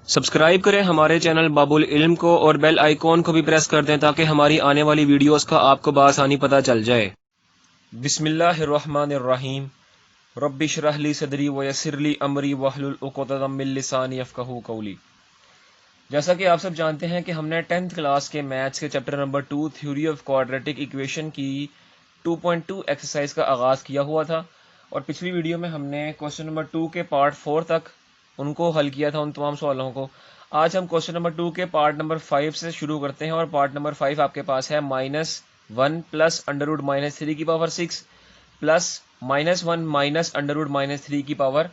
Subscribe करें हमारे channel बाबुल इल्म को और बेल आइकॉन को भी प्रेस कर दें ताकि हमारी आने वाली वीडियोस का आपको बआसानी पता चल जाए। बिस्मिल्लाहिर्रहमानिर्रहीम। रब्बि इश्रह ली सदरी व यस्सिर ली अमरी वहलुल उक़दतम मिन लिसानी यफ़क़हू क़ौली। जैसा कि आप सब जानते हैं कि हमने 10th क्लास के मैथ्स के chapter number 2 theory of quadratic equation की 2.2 एक्सरसाइज का आगाज़ किया हुआ था और पिछली वीडियो में हमने क्वेश्चन नंबर 2 के पार्ट 4 तक उनको हल किया था, उन तमाम सवालों को। आज हम क्वेश्चन नंबर 2 के पार्ट नंबर 5 से शुरू करते हैं और पार्ट नंबर 5 आपके पास है -1 प्लस अंडर रूट -3 की power 6 plus -1 minus under root -3 की पावर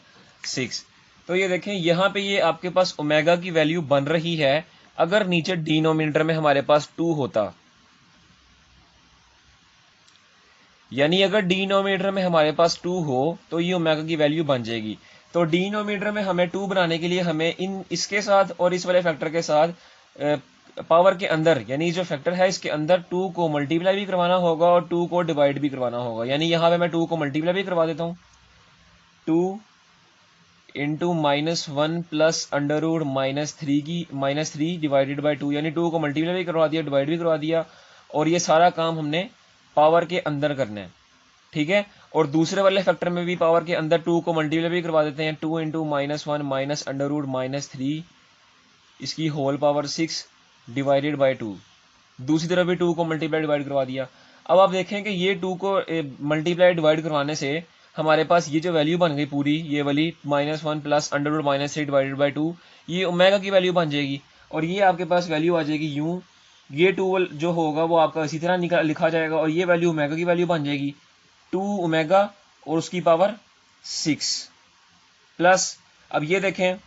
6। तो ये देखें, यहाँ पे ये आपके पास ओमेगा की वैल्यू बन रही है अगर नीचे डिनोमिनेटर में हमारे पास 2 होता, यानी अगर डिनोमिनेटर में हमारे पास 2 हो तो ये ओमेगा की वैल्यू बन जाएगी। तो डिनोमिनेटर में हमें 2 बनाने के लिए हमें इसके साथ और इस वाले फैक्टर के साथ पावर के अंदर, यानी जो फैक्टर है इसके अंदर 2 को मल्टीप्लाई भी करवाना होगा और 2 को डिवाइड भी करवाना होगा। यानी यहाँ पे मैं 2 को मल्टीप्लाई भी करवा देता हूँ, 2 इंटू -1 प्लस अंडर रूट -3 की -3 डिवाइडेड बाई 2, यानी 2 को मल्टीप्लाई भी करवा दिया, डिवाइड भी करवा दिया, और ये सारा काम हमने पावर के अंदर करना है, ठीक है। और दूसरे वाले फैक्टर में भी पावर के अंदर 2 को मल्टीप्लाई भी करवा देते हैं, 2 इंटू -1 माइनस अंडर रूट -3 इसकी होल पावर 6 डिवाइडेड बाई 2। दूसरी तरफ भी 2 को मल्टीप्लाई डिवाइड करवा दिया। अब आप देखें कि ये 2 को मल्टीप्लाई डिवाइड करवाने से हमारे पास ये जो वैल्यू बन गई पूरी, ये वाली -1 plus under root -3 divided by 2, ये ओमेगा की वैल्यू बन जाएगी। और ये आपके पास वैल्यू आ जाएगी यूं, ये 2 जो होगा वो आपका इसी तरह लिखा जाएगा और ये वैल्यू ओमेगा की वैल्यू बन जाएगी 2 ओमेगा और उसकी पावर 6 प्लस, अब ये देखें,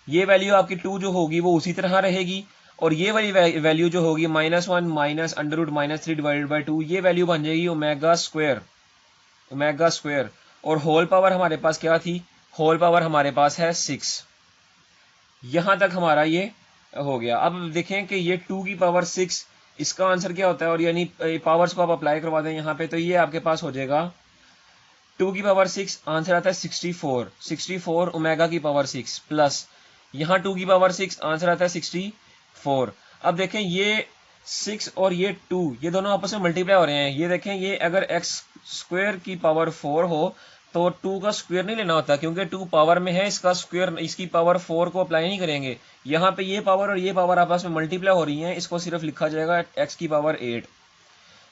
ये वैल्यू आपकी 2 जो होगी वो उसी तरह रहेगी और ये वाली वैल्यू जो होगी -1 minus under root -3 divided by 2, ये वैल्यू बन जाएगी ओमेगा स्क्वायर। और होल पावर हमारे पास क्या थी? होल पावर हमारे पास है 6। यहां तक हमारा ये हो गया। अब देखें कि ये 2 की पावर 6 इसका आंसर क्या होता है, और यानी पावर्स को आप अप्लाई करवा दें यहाँ पे, तो ये आपके पास हो जाएगा 2 की पावर 6 आंसर आता है 64 ओमेगा की पावर 6 प्लस यहाँ 2 की पावर 6 आंसर आता है 64। अब देखें ये 6 और ये 2 ये दोनों आपस में मल्टीप्लाई हो रहे हैं। ये देखें, ये अगर x स्क्वायर की पावर 4 हो तो 2 का स्क्वायर नहीं लेना होता, क्योंकि 2 पावर में है, इसका स्क्वायर इसकी पावर 4 को अप्लाई नहीं करेंगे। यहाँ पे ये पावर और ये पावर आपस में मल्टीप्लाई हो रही हैं, इसको सिर्फ लिखा जाएगा x की पावर 8।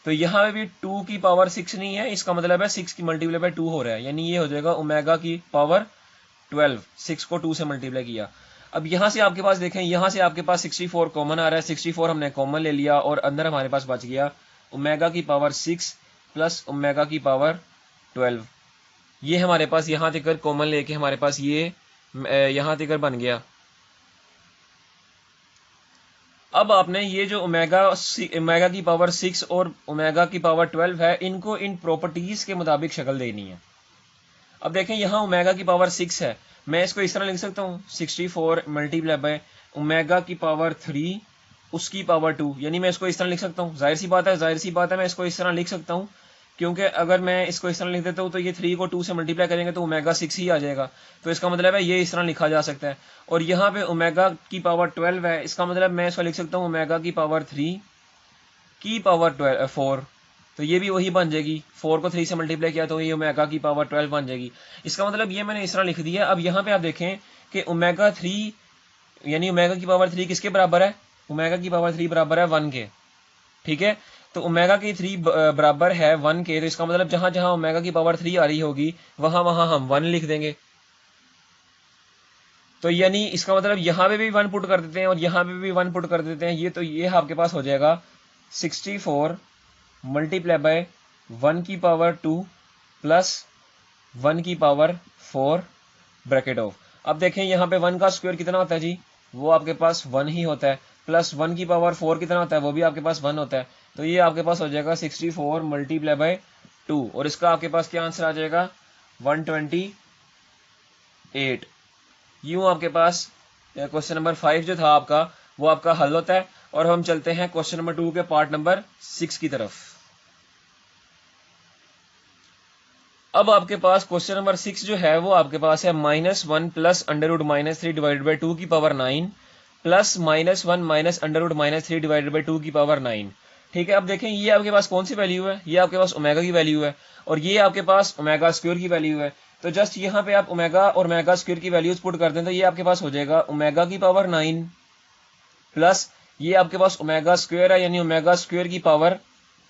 तो यहाँ पे भी 2 की पावर 6 नहीं है, इसका मतलब है 6 की मल्टीप्लाई बाय 2 हो रहा है, यानी ये हो जाएगा ओमेगा की पावर 12। 6 को 2 से मल्टीप्लाई किया। अब यहाँ से आपके पास देखें, यहाँ से आपके पास 64 कॉमन आ रहा है, 64 हमने कॉमन ले लिया और अंदर हमारे पास बच गया ओमेगा की पावर 6 प्लस ओमेगा की पावर 12। ये हमारे पास यहाँ तक कॉमन लेके हमारे पास ये यहाँ तक बन गया। अब आपने ये जो ओमेगा की पावर 6 और ओमेगा की पावर 12 है, इनको इन प्रॉपर्टीज के मुताबिक शक्ल देनी है। अब देखें, यहाँ ओमेगा की पावर 6 है, मैं इसको इस तरह लिख सकता हूँ 64 मल्टीप्लाई बाय ओमेगा की पावर 3 उसकी पावर 2, यानी मैं इसको इस तरह लिख सकता हूँ। जाहिर सी बात है मैं इसको इस तरह लिख सकता हूँ, क्योंकि अगर मैं इसको इस तरह लिख देता हूँ तो ये 3 को 2 से मल्टीप्लाई करेंगे तो ओमेगा 6 ही आ जाएगा। तो इसका मतलब है ये इस तरह लिखा जा सकता है। और यहाँ पे ओमेगा की पावर 12 है, इसका मतलब मैं इसको लिख सकता हूँ ओमेगा की पावर 3 की पावर 4, तो ये भी वही बन जाएगी। 4 को 3 से मल्टीप्लाई किया तो ये ओमेगा की पावर 12 बन जाएगी। इसका मतलब ये मैंने इस तरह लिख दिया। अब यहाँ पे आप देखें कि ओमेगा 3 यानी ओमेगा की पावर 3 किसके बराबर है? ओमेगा की पावर 3 बराबर है 1 के, ठीक है। तो ओमेगा की 3 बराबर है 1 के, तो इसका मतलब जहां जहां ओमेगा की पावर 3 आ रही होगी वहां वहां हम 1 लिख देंगे। तो यानी इसका मतलब यहाँ पे भी 1 पुट कर देते हैं और यहाँ पे भी 1 पुट कर देते हैं। ये तो ये आपके पास हो जाएगा 64 मल्टीप्लाई बाय 1 की पावर 2 प्लस 1 की पावर 4 ब्रैकेट ऑफ। अब देखें यहाँ पे 1 का स्क्वायर कितना होता है जी? वो आपके पास 1 ही होता है, प्लस 1 की पावर 4 कितना होता है? वो भी आपके पास 1 होता है। तो ये आपके पास हो जाएगा 64 मल्टीप्लाई बाय 2 और इसका आपके पास क्या आंसर आ जाएगा? 128। यूं आपके पास क्वेश्चन नंबर 5 जो था आपका वो आपका हल होता है। और हम चलते हैं क्वेश्चन नंबर 2 के पार्ट नंबर 6 की तरफ। अब आपके पास क्वेश्चन नंबर 6 जो है वो आपके पास है -1 plus under root -3 divided by 2 की power 9 plus -1 minus under root -3 divided by 2 की पावर 9। ठीक है, अब देखें ये आपके पास कौन सी वैल्यू है, ये आपके पास ओमेगा की वैल्यू है और ये आपके पास ओमेगा स्क्वायर की वैल्यू है। तो जस्ट यहाँ पे आप ओमेगा और ओमेगा स्क्वायर की वैल्यूज पुट कर दें तो ये आपके पास हो जाएगा ओमेगा की पावर 9 प्लस ये आपके पास ओमेगा स्क्वायर है, यानी ओमेगा स्क्वायर की पावर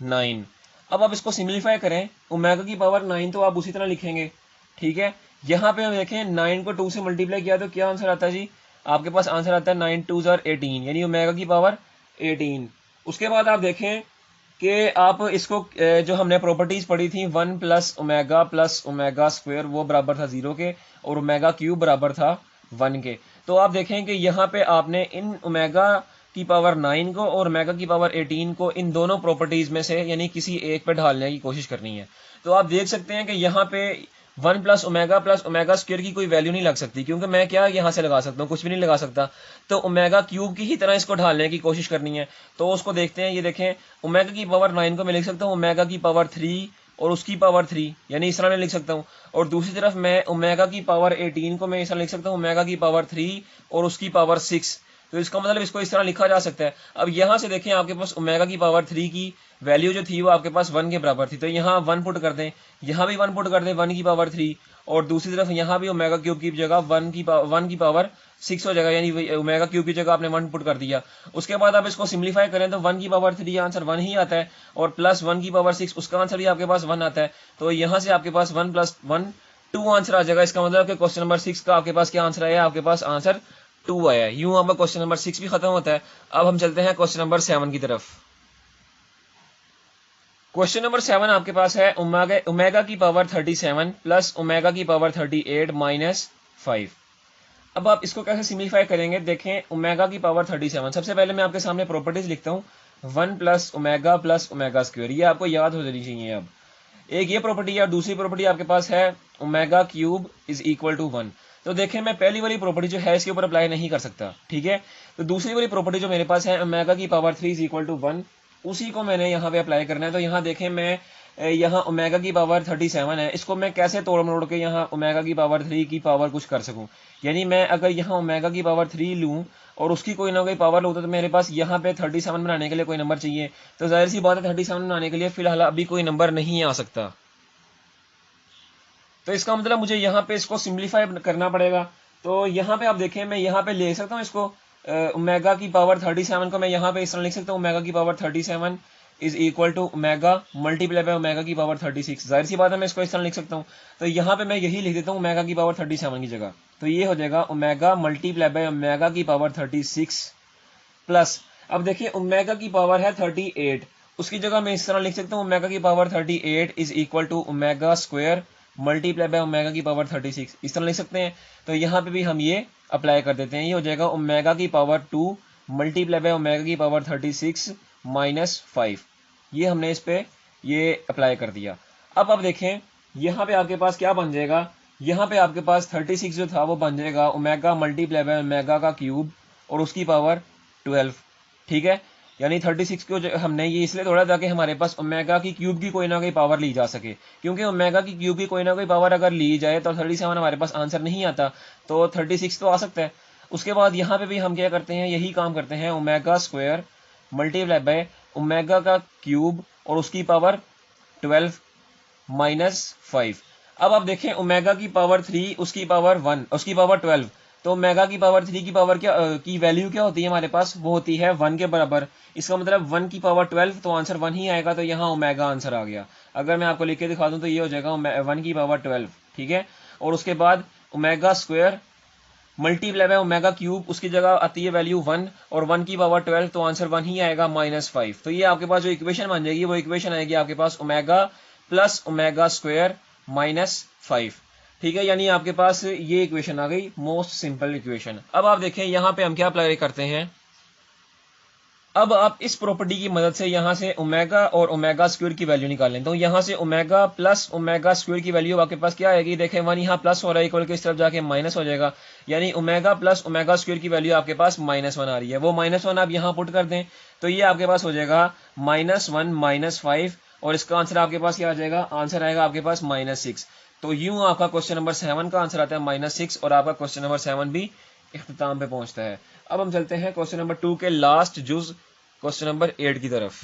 9। अब आप इसको सिंप्लीफाई करें, ओमेगा की पावर 9 तो आप उसी तरह लिखेंगे। ठीक है, यहाँ पे हम देखें 9 को 2 से मल्टीप्लाई किया तो क्या आंसर आता है जी, आपके पास आंसर आता है 9 2 18, यानी ओमेगा की पावर 18। उसके बाद आप देखें कि आप इसको जो हमने प्रॉपर्टीज पढ़ी थी 1 प्लस ओमेगा स्क्वायर वो बराबर था 0 के और ओमेगा क्यूब बराबर था 1 के। तो आप देखें कि यहाँ पे आपने इन ओमेगा की पावर 9 को और ओमेगा की पावर 18 को इन दोनों प्रॉपर्टीज में से यानी किसी एक पे ढालने की कोशिश करनी है। तो आप देख सकते हैं कि यहाँ पे 1 प्लस ओमेगा स्क्वायर की कोई वैल्यू नहीं लग सकती, क्योंकि मैं क्या यहाँ से लगा सकता हूँ, कुछ भी नहीं लगा सकता। तो ओमेगा क्यूब की ही तरह इसको ढालने की कोशिश करनी है। तो उसको देखते हैं, ये देखें ओमेगा की पावर 9 को मैं लिख सकता हूँ ओमेगा की पावर 3 और उसकी पावर 3, यानी इस तरह मैं लिख सकता हूँ। और दूसरी तरफ मैं ओमेगा की पावर 18 को मैं इस तरह लिख सकता हूँ ओमेगा की पावर 3 और उसकी पावर 6। तो इसका मतलब इसको इस तरह लिखा जा सकता है। अब यहाँ से देखें आपके पास ओमेगा की पावर 3 की वैल्यू जो थी वो आपके पास 1 के बराबर थी, तो यहाँ 1 पुट कर दें, यहाँ भी 1 पुट कर दें 1 की पावर 3 और दूसरी तरफ यहाँ भी ओमेगा क्यूब की जगह 1 की पावर 6 हो जाएगा, यानी ओमेगा क्यूब की जगह आपने 1 पुट कर दिया। उसके बाद आप इसको सिंप्लीफाई करें तो 1 की पावर 3 आंसर 1 ही आता है और प्लस 1 की पावर 6 उसका आंसर भी आपके पास 1 आता है। तो यहाँ से आपके पास 1 + 1 2 आंसर आ जाएगा। इसका मतलब कि क्वेश्चन नंबर 6 का आपके पास क्या आंसर आया, आपके पास आंसर 2 आया। यूं आपका क्वेश्चन नंबर 6 भी खत्म होता है। अब हम चलते हैं क्वेश्चन नंबर 7 की तरफ। क्वेश्चन नंबर 7 आपके पास है ओमेगा की पावर 37 प्लस ओमेगा की पावर 38 माइनस 5। अब आप इसको कैसे सिम्प्लीफाई करेंगे, देखें ओमेगा की पावर 37, सबसे पहले मैं आपके सामने प्रॉपर्टीज लिखता हूँ 1 प्लस ओमेगा स्क्वायर, ये आपको याद हो जानी चाहिए। अब एक ये प्रॉपर्टी है और दूसरी प्रॉपर्टी आपके पास है omega cube is equal to 1। तो देखें मैं पहली वाली प्रॉपर्टी जो है इसके ऊपर अप्लाई नहीं कर सकता, ठीक है। तो दूसरी वाली प्रॉपर्टी जो मेरे पास है ओमेगा की पावर 3 इज इक्वल टू 1, उसी को मैंने यहाँ पे अप्लाई करना है। तो यहाँ देखें मैं यहाँ ओमेगा की पावर 37 है, इसको मैं कैसे तोड़ मरोड़ के यहाँ ओमेगा की पावर 3 की पावर कुछ कर सकूँ। यानी मैं अगर यहाँ ओमेगा की पावर 3 लूँ और उसकी कोई ना कोई पावर लूँ तो मेरे पास यहाँ पे 37 बनाने के लिए कोई नंबर चाहिए। तो जाहिर सी बात है 37 बनाने के लिए फिलहाल अभी कोई नंबर नहीं आ सकता। तो इसका मतलब मुझे यहाँ पे इसको सिंप्लीफाई करना पड़ेगा। तो यहाँ पे आप देखें मैं यहाँ पे ले सकता हूँ इसको ओमेगा की पावर 37 को मैं यहाँ पे इस तरह लिख सकता हूँ ओमेगा की power 37 is equal to omega multiply by omega की पावर 36। जाहिर सी बात है मैं इसको इस तरह लिख सकता हूँ। तो यहाँ पे मैं यही लिख देता हूँ ओमेगा की पावर 37 की जगह। तो ये हो जाएगा ओमेगा मल्टीप्लाई बाय ओमेगा की पावर 36 प्लस, अब देखिए ओमेगा की पावर है 38, उसकी जगह मैं इस तरह लिख सकता हूँ ओमेगा की power 38 is equal to omega square multiply by omega की पावर 36, इस तरह लिख सकते हैं। तो यहाँ पे भी हम ये अप्लाई कर देते हैं, ये हो जाएगा ओमेगा की पावर 2 मल्टीप्लाई बाय ओमेगा की पावर 36 माइनस 5। ये हमने इस पे ये अप्लाई कर दिया। अब आप देखें यहाँ पे आपके पास क्या बन जाएगा, यहाँ पे आपके पास 36 जो था वो बन जाएगा ओमेगा मल्टीप्लाई बाय ओमेगा का क्यूब और उसकी पावर 12, ठीक है। यानी 36 को हमने ये इसलिए तोड़ा ताकि हमारे पास ओमेगा की क्यूब की कोई ना कोई पावर ली जा सके, क्योंकि ओमेगा की क्यूब की कोई ना कोई पावर अगर ली जाए तो 37 हमारे पास आंसर नहीं आता, तो 36 तो आ सकता है। उसके बाद यहाँ पे भी हम क्या करते हैं, यही काम करते हैं, omega square multiply by omega का क्यूब और उसकी पावर 12 माइनस 5। अब आप देखें ओमेगा की पावर 3 उसकी पावर 1 उसकी पावर 12, तो ओमेगा की पावर 3 की पावर क्या की वैल्यू क्या होती है हमारे पास, वो होती है 1 के बराबर। इसका मतलब 1 की पावर 12 तो आंसर 1 ही आएगा, तो यहाँ ओमेगा आंसर आ गया। अगर मैं आपको लिख के दिखा दूं तो ये हो जाएगा 1 की पावर 12, ठीक है। और उसके बाद omega square multiply by omega cube, उसकी जगह आती है वैल्यू 1 और 1 की पावर 12 तो आंसर 1 ही आएगा माइनस 5। तो ये आपके पास जो इक्वेशन बन जाएगी वो इक्वेशन आएगी आपके पास omega plus omega square minus 5, ठीक है। यानी आपके पास ये इक्वेशन आ गई, मोस्ट सिंपल इक्वेशन। अब आप देखें यहाँ पे हम क्या अप्लाई करते हैं, अब आप इस प्रॉपर्टी की मदद से यहाँ से ओमेगा और ओमेगा स्क्वायर की वैल्यू निकाल लें। तो यहाँ से ओमेगा प्लस ओमेगा स्क्वायर की वैल्यू आपके पास क्या आएगी, देखें 1 यहाँ प्लस हो रहा है इक्वल के इस तरफ जाके माइनस हो जाएगा, यानी ओमेगा प्लस ओमेगा स्क्वायर की वैल्यू आपके पास -1 आ रही है। वो -1 आप यहाँ पुट कर दें तो ये आपके पास हो जाएगा -1 माइनस 5 और इसका आंसर आपके पास क्या आ जाएगा, आंसर आएगा आपके पास -6। तो यूं आपका क्वेश्चन नंबर 7 का आंसर आता है -6 और आपका क्वेश्चन नंबर 7 भी इख्तिताम पे पहुंचता है। अब हम चलते हैं क्वेश्चन नंबर 2 के लास्ट जुज क्वेश्चन नंबर 8 की तरफ।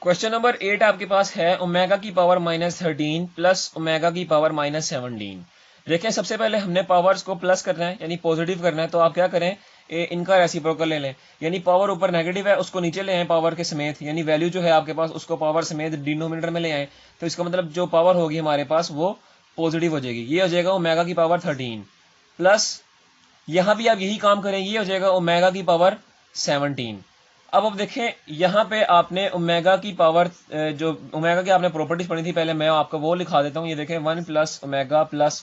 क्वेश्चन नंबर 8 आपके पास है ओमेगा की पावर -13 प्लस ओमेगा की पावर -17। देखें, सबसे पहले हमने पावर्स को प्लस करना है यानी पॉजिटिव करना है, तो आप क्या करें, इनका रेसिप्रोकल ले लें, यानी पावर ऊपर नेगेटिव है उसको नीचे ले आए पावर के समेत, यानी वैल्यू जो है आपके पास उसको पावर समेत डिनोमिनेटर में ले आए, तो इसका मतलब जो पावर होगी हमारे पास वो पॉजिटिव हो जाएगी। ये हो जाएगा ओमेगा की पावर 13 प्लस यहां भी आप यही काम करेंगे, ये हो जाएगा ओमेगा की पावर 17। अब देखें यहाँ पे आपने ओमेगा की पावर जो ओमेगा की आपने प्रॉपर्टीज पढ़ी थी पहले, मैं आपको वो लिखा देता हूँ। ये देखें 1 plus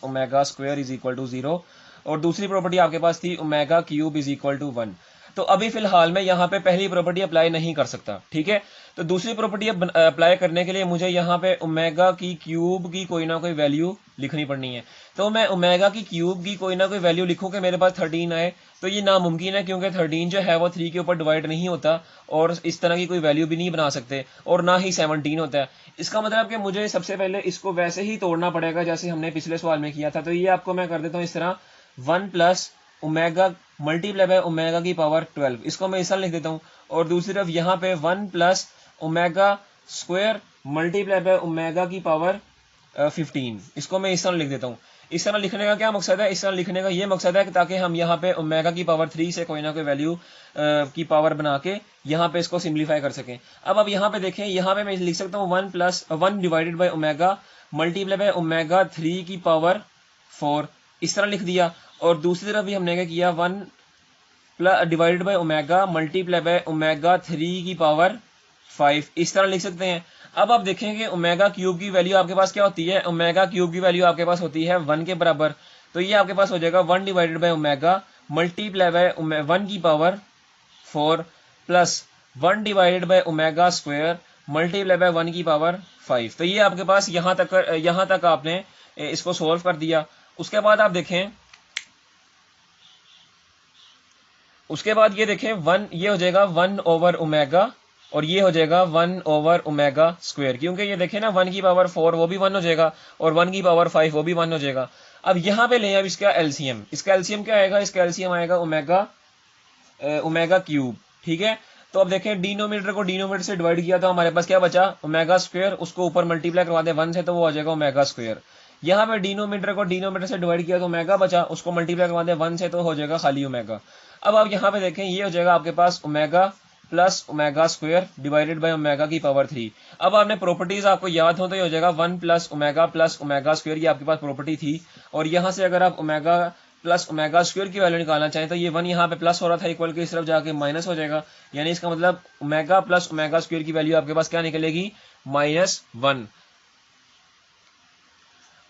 omega square is equal to 0, और दूसरी प्रॉपर्टी आपके पास थी omega cube is equal to 1। तो अभी फिलहाल मैं यहाँ पे पहली प्रॉपर्टी अप्लाई नहीं कर सकता, ठीक है। तो दूसरी प्रॉपर्टी अप्लाई करने के लिए मुझे यहाँ पे ओमेगा की क्यूब की कोई ना कोई वैल्यू लिखनी पड़नी है। तो मैं ओमेगा की क्यूब की कोई ना कोई वैल्यू लिखूं कि मेरे पास 13 आए, तो ये नामुमकिन है, क्योंकि 13 जो है वो 3 के ऊपर डिवाइड नहीं होता और इस तरह की कोई वैल्यू भी नहीं बना सकते, और ना ही 17 होता है। इसका मतलब कि मुझे सबसे पहले इसको वैसे ही तोड़ना पड़ेगा जैसे हमने पिछले सवाल में किया था। तो ये आपको मैं कर देता हूँ इस तरह, 1 plus omega multiply by omega की पावर 12, इसको मैं इस तरह लिख देता हूँ। और दूसरी तरफ यहाँ पे 1 plus omega square multiply by omega की पावर 15, इसको मैं इस तरह लिख देता हूँ। इस तरह लिखने का क्या मकसद है, इस तरह लिखने का ये मकसद है कि ताकि हम यहाँ पे ओमेगा की पावर 3 से कोई ना कोई वैल्यू की पावर बना के यहाँ पे इसको सिंप्लीफाई कर सकें। अब यहाँ पे देखें, यहाँ पे मैं लिख सकता हूँ 1 plus 1 divided by omega multiply by omega 3 की पावर 4, इस तरह लिख दिया। और दूसरी तरफ भी हमने क्या किया, 1 plus divided by omega multiply by omega 3 की पावर 5, इस तरह लिख सकते हैं। अब आप देखेंगे ओमेगा क्यूब की वैल्यू आपके पास क्या होती है, ओमेगा क्यूब की वैल्यू आपके पास होती है 1 के बराबर। तो ये आपके पास हो जाएगा 1 divided by omega multiply by 1 की power 4 plus 1 divided by omega square multiply by 1 की पावर 5। तो ये आपके पास यहाँ तक आपने इसको सोल्व कर दिया। उसके बाद आप देखें, उसके बाद ये देखें 1, ये हो जाएगा 1 ओवर ओमेगा और ये हो जाएगा 1 ओवर ओमेगा स्क्वायर, क्योंकि ये देखें ना 1 की पावर 4 वो भी 1 हो जाएगा और 1 की पावर 5 वो भी 1 हो जाएगा। अब यहाँ पे लें अब इसका एलसीएम, इसका एलसीएम क्या आएगा, इसका एलसीएम आएगा ओमेगा क्यूब, ठीक है। तो अब देखें डिनोमिनेटर को डिनोमिनेटर से डिवाइड किया तो हमारे पास क्या बचा, ओमेगा स्क्वायर, उसको ऊपर मल्टीप्लाई करवा दे 1 से तो वो आ जाएगा ओमेगा स्क्वायर। यहाँ पे डिनोमिनेटर को डिनोमिनेटर से डिवाइड किया तो ओमेगा बचा, उसको मल्टीप्लाई करवा दे 1 से तो हो जाएगा खाली ओमेगा। अब आप यहाँ पे देखें, ये हो जाएगा आपके पास omega plus omega square divided by omega की पावर 3। अब आपने प्रॉपर्टीज आपको याद हो तो ये हो जाएगा 1 प्लस ओमेगा स्क्वायर, ये आपके पास प्रॉपर्टी थी। और यहाँ से अगर आप ओमेगा प्लस ओमेगा स्क्वायर की वैल्यू निकालना चाहें तो ये 1 यहाँ पे प्लस हो रहा था इक्वल के इस तरफ जाके माइनस हो जाएगा, यानी इसका मतलब ओमेगा प्लस ओमेगा स्क्वायर की वैल्यू आपके पास क्या निकलेगी, -1।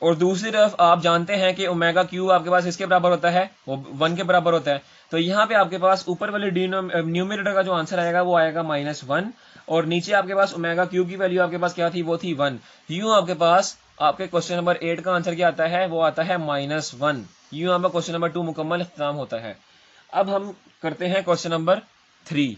और दूसरी तरफ आप जानते हैं कि ओमेगा क्यूब आपके पास इसके बराबर होता है, वो 1 के बराबर होता है। तो यहाँ पे आपके पास ऊपर वाले न्यूमरेटर का जो आंसर आएगा वो आएगा -1, और नीचे आपके पास ओमेगा क्यूब की वैल्यू आपके पास क्या थी, वो थी 1। यूं आपके पास आपके क्वेश्चन नंबर 8 का आंसर क्या आता है, वो आता है -1। यूं आपका क्वेश्चन नंबर 2 मुकम्मल इख्तिताम होता है। अब हम करते हैं क्वेश्चन नंबर 3।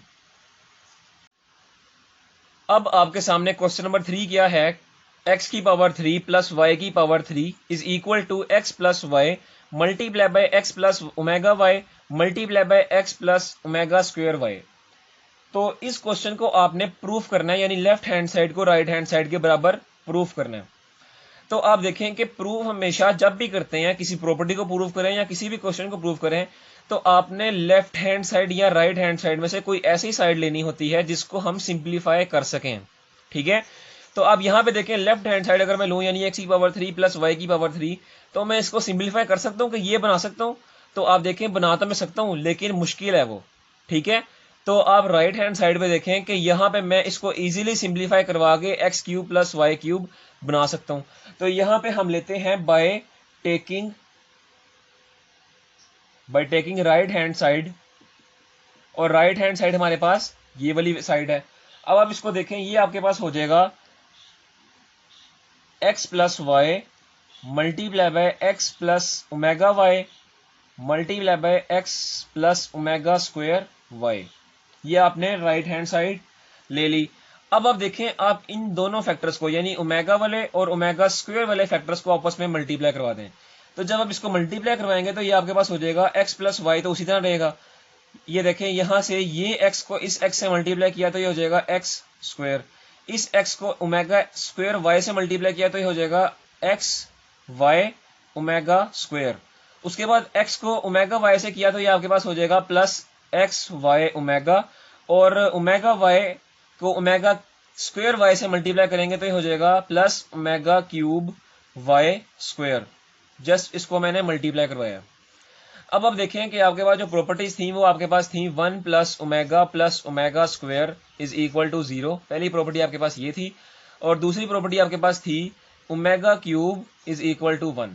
अब आपके सामने क्वेश्चन नंबर 3 क्या है, x की पावर 3 प्लस y की power 3 is equal to x plus Y multiply by x plus omega Y multiply by x plus omega square Y. तो इस क्वेश्चन को आपने प्रूफ करना है, यानी लेफ्ट हैंड साइड को राइट हैंड साइड के बराबर प्रूफ करना है। तो आप देखें कि प्रूफ हमेशा जब भी करते हैं, किसी प्रॉपर्टी को प्रूफ करें या किसी भी क्वेश्चन को प्रूफ करें, तो आपने लेफ्ट हैंड साइड या राइट हैंड साइड में से कोई ऐसी साइड लेनी होती है जिसको हम सिंप्लीफाई कर सकें, ठीक है। तो आप यहाँ पे देखें, लेफ्ट हैंड साइड अगर मैं लूँ यानी x की पावर 3 प्लस y की पावर 3, तो मैं इसको सिंप्लीफाई कर सकता हूँ कि ये बना सकता हूँ। तो आप देखें बना तो मैं सकता हूँ लेकिन मुश्किल है वो, ठीक है। तो आप राइट हैंड साइड पे देखें कि यहाँ पे मैं इसको इजीली सिंप्लीफाई करवा के X cube plus Y cube बना सकता हूँ। तो यहाँ पे हम लेते हैं by taking right hand side, और राइट हैंड साइड हमारे पास ये वाली साइड है। अब आप इसको देखें, ये आपके पास हो जाएगा x plus Y multiply by X plus omega Y multiply by X plus omega square Y. ये आपने राइट हैंड साइड ले ली। अब आप देखें, आप इन दोनों फैक्टर्स को यानी ओमेगा वाले और ओमेगा स्क्वायर वाले फैक्टर्स को आपस में मल्टीप्लाई करवा दें। तो जब आप इसको मल्टीप्लाई करवाएंगे तो ये आपके पास हो जाएगा x प्लस वाई, तो उसी तरह रहेगा। ये देखें यहां से ये x को इस x से मल्टीप्लाई किया तो ये हो जाएगा x स्क्वायर, इस x को ओमेगा स्क्वायर y से मल्टीप्लाई किया तो ये हो जाएगा x y ओमेगा स्क्वायर। उसके बाद x को ओमेगा y से किया तो ये आपके पास हो जाएगा प्लस x y ओमेगा, और ओमेगा y को ओमेगा स्क्वायर y से मल्टीप्लाई करेंगे तो ये हो जाएगा plus omega cube y square. Just इसको मैंने मल्टीप्लाई करवाया। अब आप देखें कि आपके पास जो प्रॉपर्टीज थी वो आपके पास थी 1 plus omega square is equal to 0। पहली प्रॉपर्टी आपके पास ये थी, और दूसरी प्रॉपर्टी आपके पास थी omega cube is equal to 1।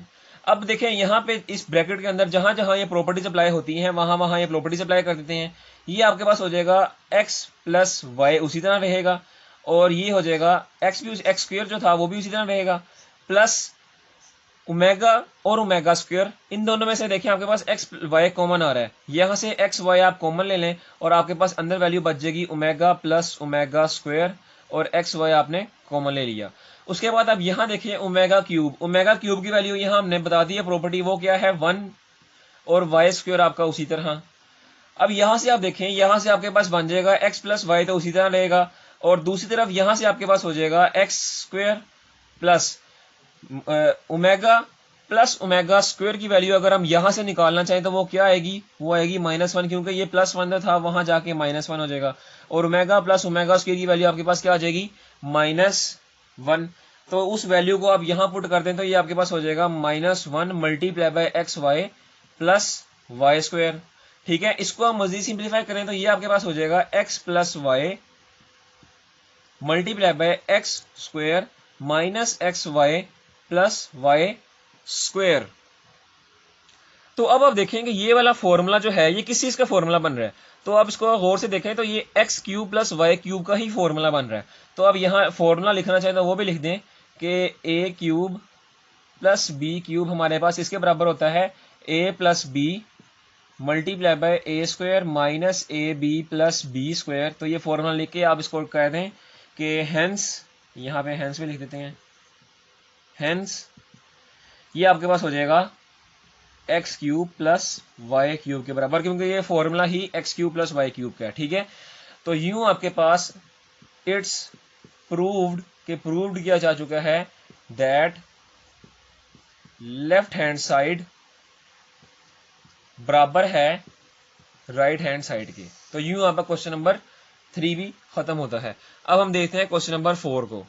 अब देखें यहाँ पे इस ब्रैकेट के अंदर जहां जहां ये प्रॉपर्टीज अप्लाई होती हैं वहां वहां ये प्रॉपर्टीज अप्लाई कर देते हैं। ये आपके पास हो जाएगा x प्लस वाई उसी तरह रहेगा, और ये हो जाएगा x स्क्वायर जो था वो भी उसी तरह रहेगा, प्लस ओमेगा और ओमेगा स्क्वायर। इन दोनों में से देखें आपके पास एक्स वाई कॉमन आ रहा है, यहां से एक्स वाई आप कॉमन ले लें और आपके पास अंदर वैल्यू बच जाएगी ओमेगा प्लस ओमेगा स्क्वायर, और एक्स वाई आपने कॉमन ले लिया। उसके बाद आप यहां देखिए ओमेगा क्यूब की वैल्यू यहां हमने बता दी है प्रॉपर्टी, वो क्या है 1, और वाई स्क्वायर आपका उसी तरह। अब यहां से आप देखें, यहां से आपके पास बन जाएगा एक्स प्लस वाई तो उसी तरह रहेगा, और दूसरी तरफ यहां से आपके पास हो जाएगा X square plus omega plus omega square की वैल्यू अगर हम यहां से निकालना चाहें तो वो क्या आएगी, वो आएगी -1, क्योंकि ये +1 था वहां जाके -1 हो जाएगा, और ओमेगा प्लस ओमेगा स्क्वायर की वैल्यू आपके पास क्या आ जाएगी -1। तो उस वैल्यू को आप यहां पुट कर दें तो ये आपके पास हो जाएगा -1 multiply by X Y plus Y square. ठीक है, इसको हम मजीद सिंप्लीफाई करें तो ये आपके पास हो जाएगा X plus Y multiply by X square minus X Y plus Y square. तो अब आप देखेंगे ये वाला फॉर्मूला जो है ये किस चीज का फॉर्मूला बन रहा है, तो आप इसको गौर से देखें तो ये X cube plus Y cube का ही फॉर्मूला बन रहा है। तो अब यहाँ फॉर्मूला लिखना चाहें तो वो भी लिख दें कि A cube plus B cube हमारे पास इसके बराबर होता है A plus B multiply by A square minus A B plus B square. तो ये फॉर्मूला लिख के आप इसको कह दें कि हेंस, यहाँ पे हेंस भी लिख देते हैं, हेंस ये आपके पास हो जाएगा X cube plus Y cube के बराबर, क्योंकि ये फॉर्मूला ही X cube plus Y cube का है। ठीक है, तो यूं आपके पास इट्स प्रूव्ड किया जा चुका है दैट लेफ्ट हैंड साइड बराबर है राइट हैंड साइड के। तो यूं आपका क्वेश्चन नंबर 3 भी खत्म होता है। अब हम देखते हैं क्वेश्चन नंबर 4 को।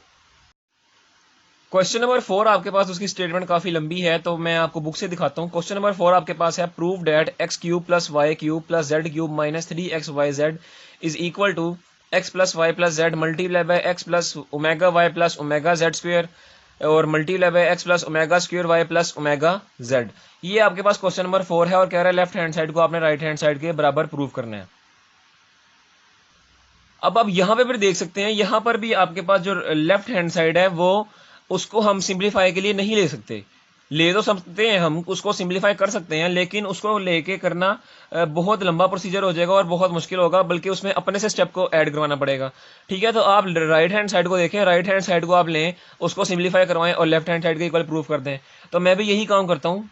क्वेश्चन नंबर 4 आपके पास उसकी स्टेटमेंट काफी लंबी है तो मैं आपको बुक से दिखाता हूं। क्वेश्चन नंबर 4 आपके पास है prove that X cube plus Y cube plus Z cube minus 3xyz is equal to X plus Y plus Z multiply by X plus omega Y plus omega Z square और multiply by X plus omega square Y plus omega Z. ये आपके पास question number 4 है और कह रहा है left hand side को आपने राइट हैंड साइड के बराबर प्रूव करना है। अब आप यहां पे फिर देख सकते हैं, यहां पर भी आपके पास जो लेफ्ट हैंड साइड है वो उसको हम सिंप्लीफाई के लिए नहीं ले सकते, ले तो सकते हैं, हम उसको सिंप्लीफाई कर सकते हैं, लेकिन उसको लेके करना बहुत लंबा प्रोसीजर हो जाएगा और बहुत मुश्किल होगा, बल्कि उसमें अपने से स्टेप को ऐड करवाना पड़ेगा। ठीक है, तो आप राइट हैंड साइड को देखें, राइट हैंड साइड को आप लें, उसको सिंप्लीफाई करवाएं और लेफ्ट हैंड साइड के इक्वल प्रूफ कर दें। तो मैं भी यही काम करता हूं।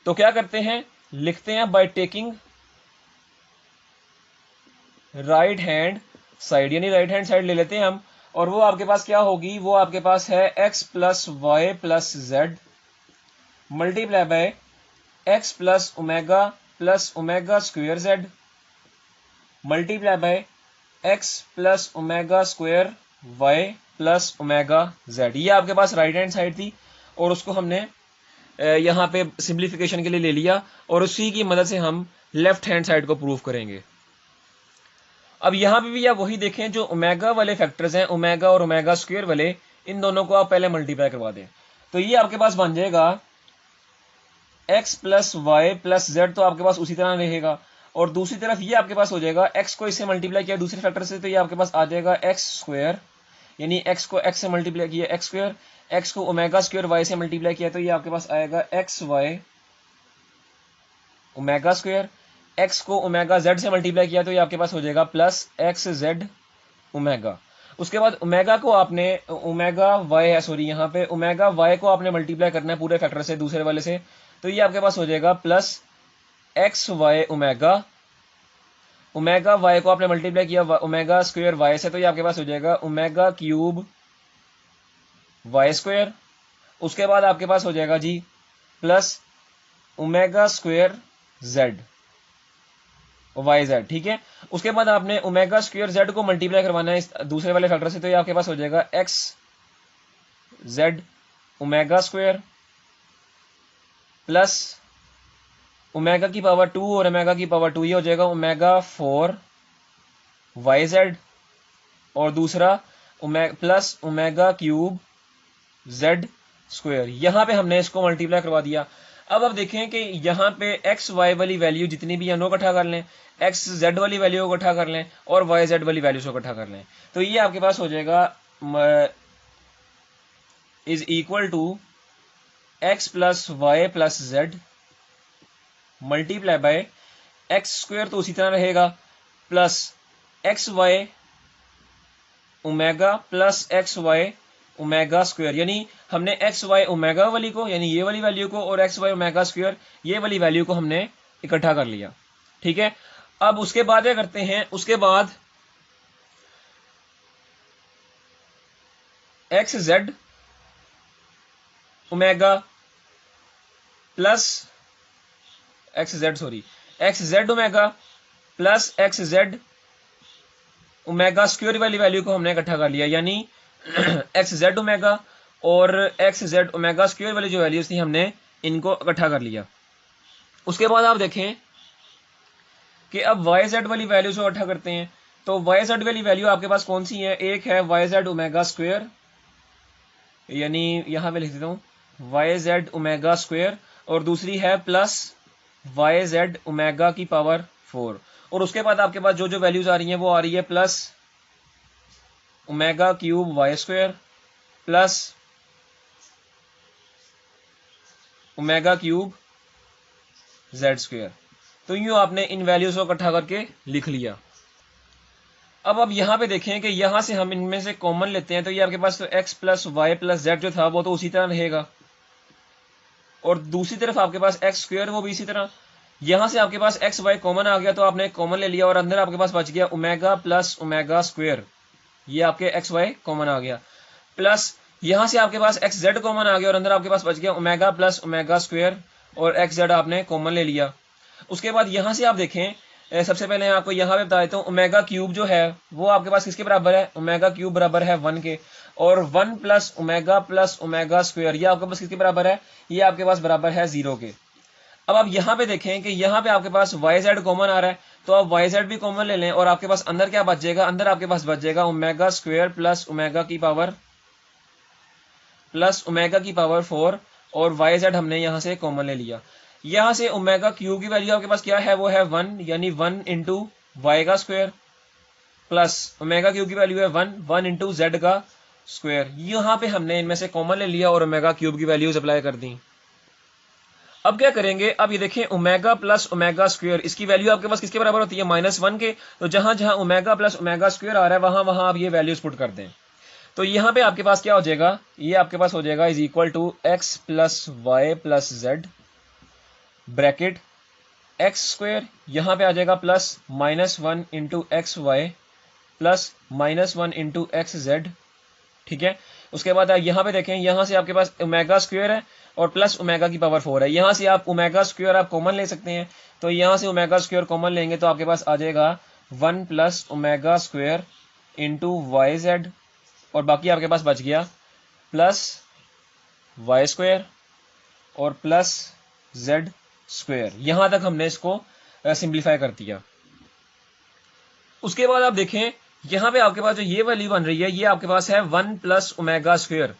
तो क्या करते हैं, लिखते हैं by taking right hand side, यानी राइट हैंड साइड ले लेते हैं हम, और वो आपके पास क्या होगी, वो आपके पास है x plus Y plus Z multiply by X plus omega square Z multiply by X plus omega square Y plus omega Z. ये आपके पास राइट हैंड साइड थी और उसको हमने यहाँ पे सिंप्लीफिकेशन के लिए ले लिया और उसी की मदद से हम लेफ्ट हैंड साइड को प्रूव करेंगे। अब यहां पे भी आप वही देखें, जो ओमेगा वाले फैक्टर्स हैं, ओमेगा और ओमेगा स्क्वायर वाले, इन दोनों को आप पहले मल्टीप्लाई करवा दें। तो ये आपके पास बन जाएगा x plus Y plus Z, तो आपके पास उसी तरह रहेगा, और दूसरी तरफ ये आपके पास हो जाएगा x को इससे मल्टीप्लाई किया दूसरे फैक्टर से, तो ये आपके पास आ जाएगा एक्स स्क्वायर, यानी x को x से मल्टीप्लाई किया एक्स स्क्वायर, x को ओमेगा स्क्वायर वाई से मल्टीप्लाई किया तो ये आपके पास आएगा X Y omega square, X को ओमेगा जेड से मल्टीप्लाई किया तो ये आपके पास हो जाएगा प्लस एक्स जेड ओमेगा। उसके बाद ओमेगा को आपने ओमेगा वाई है, सॉरी यहाँ पे ओमेगा वाई को आपने मल्टीप्लाई करना है पूरे फैक्टर से दूसरे वाले से, तो ये आपके पास हो जाएगा plus X Y omega, omega Y को आपने मल्टीप्लाई किया ओमेगा स्क्वायर वाई से, तो ये आपके पास हो जाएगा ओमेगा क्यूब वाई स्क्वायर। उसके बाद आपके पास हो जाएगा G plus omega square Z Y Z, ठीक है। उसके बाद आपने ओमेगा स्क्वायर जेड को मल्टीप्लाई करवाना है इस दूसरे वाले फैक्टर से, तो ये आपके पास हो जाएगा x Z omega square plus omega की पावर 2 और ओमेगा की पावर 2, ये हो जाएगा ओमेगा 4 वाई जेड, और दूसरा plus omega cube Z square. यहां पे हमने इसको मल्टीप्लाई करवा दिया। अब देखें कि यहाँ पे एक्स वाई वाली वैल्यू जितनी भी है उनको इकट्ठा कर लें, एक्स जेड वाली वैल्यू को इकट्ठा कर लें और वाई जेड वाली वैल्यू को इकट्ठा कर लें, तो ये आपके पास हो जाएगा is equal to X plus Y plus Z multiply by X square, तो उसी तरह रहेगा, plus X Y omega plus X Y omega square, यानी हमने एक्स वाई ओमेगा वाली को यानी ये वाली वैल्यू को और एक्स वाई ओमेगा स्क्वायर ये वाली वैल्यू को हमने इकट्ठा कर लिया, ठीक है। अब उसके बाद क्या करते हैं, उसके बाद x Z omega plus X Z omega plus X Z omega square वाली वैल्यू को हमने इकट्ठा कर लिया, यानी एक्स जेड ओमेगा और एक्स जेड ओमेगा स्क्वायर वाली जो वैल्यूज थी हमने इनको इकट्ठा कर लिया। उसके बाद आप देखें कि अब वाई जेड वाली वैल्यूज को इकट्ठा करते हैं, तो वाई जेड वाली वैल्यू आपके पास कौन सी है, एक है वाई जेड ओमेगा स्क्वायर, यानी यहां पे लिख देता हूं वाई जेड ओमेगा स्क्वायर, और दूसरी है प्लस वाई जेड ओमेगा की पावर 4, और उसके बाद आपके पास जो जो वैल्यूज आ रही हैं वो आ रही है plus omega cube Y square plus omega cube Z square. तो यूं आपने इन वैल्यूज को इकट्ठा करके लिख लिया। अब यहां पे देखें कि यहां से हम इनमें से कॉमन लेते हैं, तो ये आपके पास तो X plus Y plus Z जो था वो तो उसी तरह रहेगा, और दूसरी तरफ आपके पास एक्स स्क्वायर वो भी इसी तरह। यहां से आपके पास एक्स वाई कॉमन आ गया तो आपने कॉमन ले लिया, और अंदर आपके पास बच गया ओमेगा प्लस ओमेगा स्क्वायर, ये आपके एक्स वाई कॉमन आ गया, प्लस यहां से आपके पास एक्स जेड कॉमन आ गया और अंदर आपके पास बच गया ओमेगा प्लस ओमेगा स्क्वायर, और एक्स जेड आपने कॉमन ले लिया। उसके बाद यहां से आप देखें, सबसे पहले आपको यहां पे बता देता हूं ओमेगा क्यूब जो है वो आपके पास किसके बराबर है, ओमेगा क्यूब बराबर है 1 के, और 1 प्लस ओमेगा स्क्वायर ये आपके पास किसके बराबर है, ये आपके पास बराबर है 0 के। अब आप यहां पे देखें कि यहां पे आपके पास वाई जेड कॉमन आ रहा है, तो आप वाई जेड भी कॉमन ले लें, और आपके पास अंदर क्या बच जाएगा, अंदर आपके पास बच जाएगा ओमेगा स्क्वायर प्लस ओमेगा की पावर 4, और वाई जेड हमने यहां से कॉमन ले लिया। यहां से ओमेगा क्यूब की वैल्यू आपके पास क्या है, वो है 1, यानी 1 इंटू वाई का स्क्वायर, प्लस ओमेगा क्यूब की वैल्यू है 1 इंटू जेड का स्क्वायर। यहां पे हमने इनमें से कॉमन ले लिया और ओमेगा क्यूब की वैल्यूज अप्लाई कर दी। अब क्या करेंगे, अब ये देखें ओमेगा प्लस ओमेगा स्क्वायर इसकी वैल्यू आपके पास किसके बराबर होती है, -1 के, तो जहां जहां ओमेगा प्लस ओमेगा स्क्वायर आ रहा है वहां वहां आप ये वैल्यूज पुट कर दें, तो यहां पे आपके पास क्या हो जाएगा, ये आपके पास हो जाएगा is equal to X plus Y plus Z bracket X square, यहां पे आ जाएगा plus -1 into X Y plus -1 into X Z, ठीक है। उसके बाद यहां पे देखें, यहां से आपके पास ओमेगा स्क्वायर है और प्लस ओमेगा की पावर 4 है, यहां से आप ओमेगा स्क्वायर आप कॉमन ले सकते हैं, तो यहां से ओमेगा स्क्वायर कॉमन लेंगे तो आपके पास आ जाएगा 1 plus omega square into Y Z, और बाकी आपके पास बच गया प्लस वाई स्क्वायर और प्लस जेड स्क्वायर। यहां तक हमने इसको सिंप्लीफाई कर दिया। उसके बाद आप देखें यहां पे आपके पास जो ये वैल्यू बन रही है ये आपके पास है 1 प्लस ओमेगा स्क्वायर,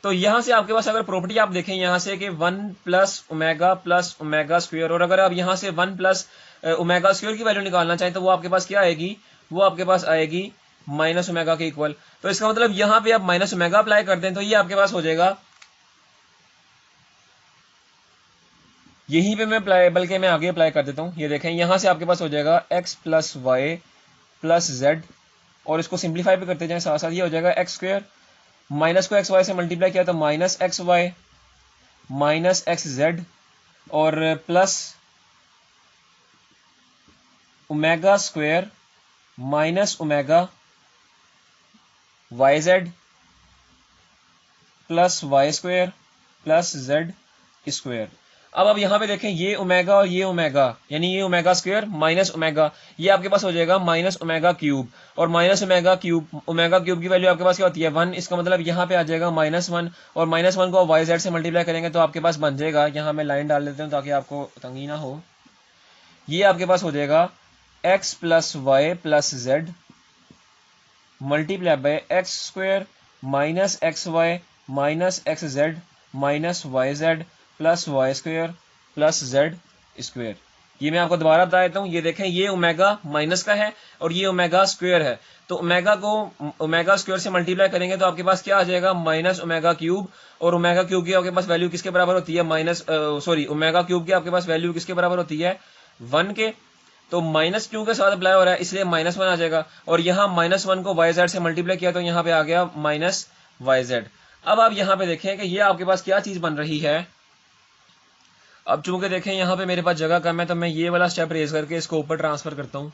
तो यहां से आपके पास अगर प्रॉपर्टी आप देखें यहां से कि 1 प्लस ओमेगा स्क्वायर, और अगर आप यहां से 1 प्लस ओमेगा स्क्वायर की वैल्यू निकालना चाहें तो वो आपके पास क्या आएगी, वो आपके पास आएगी माइनस ओमेगा के इक्वल। तो इसका मतलब यहां पे आप माइनस ओमेगा अप्लाई कर दें तो ये आपके पास हो जाएगा, यहीं पे मैं अप्लाई, बल्कि मैं आगे अप्लाई कर देता हूं, ये देखें यहां से आपके पास हो जाएगा X plus Y plus Z और इसको सिंप्लीफाई भी करते जाएं साथ साथ, ये हो जाएगा एक्स स्क्वायर, माइनस को एक्स वाई से मल्टीप्लाई किया तो minus X Y minus X Z और plus omega square minus omega Y Z plus Y square plus Z square. अब आप यहाँ पे देखें ये ओमेगा और ये ओमेगा, यानी ये ओमेगा स्क्वायर माइनस ओमेगा, ये आपके पास हो जाएगा माइनस ओमेगा क्यूब, और माइनस ओमेगा क्यूब की वैल्यू आपके पास क्या होती है 1, इसका मतलब यहाँ पे आ जाएगा -1, और -1 को वाई जेड से मल्टीप्लाई करेंगे तो आपके पास बन जाएगा, यहाँ मैं लाइन डाल देता हूँ ताकि आपको तंगी ना हो, ये आपके पास हो जाएगा x plus Y plus Z multiply by X square minus X Y minus X Z minus Y Z plus Y square plus Z square. ये मैं आपको दोबारा बता देता हूँ, ये देखें ये ओमेगा माइनस का है और ये ओमेगा स्क्वायर है, तो ओमेगा को ओमेगा स्क्वायर से मल्टीप्लाई करेंगे तो आपके पास क्या आ जाएगा माइनस ओमेगा क्यूब, और ओमेगा क्यूब की आपके पास वैल्यू किसके बराबर होती है ओमेगा क्यूब की आपके पास वैल्यू किसके बराबर होती है 1 के, तो माइनस क्यू के साथ अप्लाई हो रहा है इसलिए -1 आ जाएगा, और यहाँ -1 को वाई जेड से मल्टीप्लाई किया तो यहाँ पे आ गया माइनस वाई जेड। अब आप यहाँ पे देखें कि ये आपके पास क्या चीज बन रही है। अब चूंकि देखें यहाँ पे मेरे पास जगह कम है तो मैं ये वाला स्टेप रेज करके इसको ऊपर ट्रांसफर करता हूँ,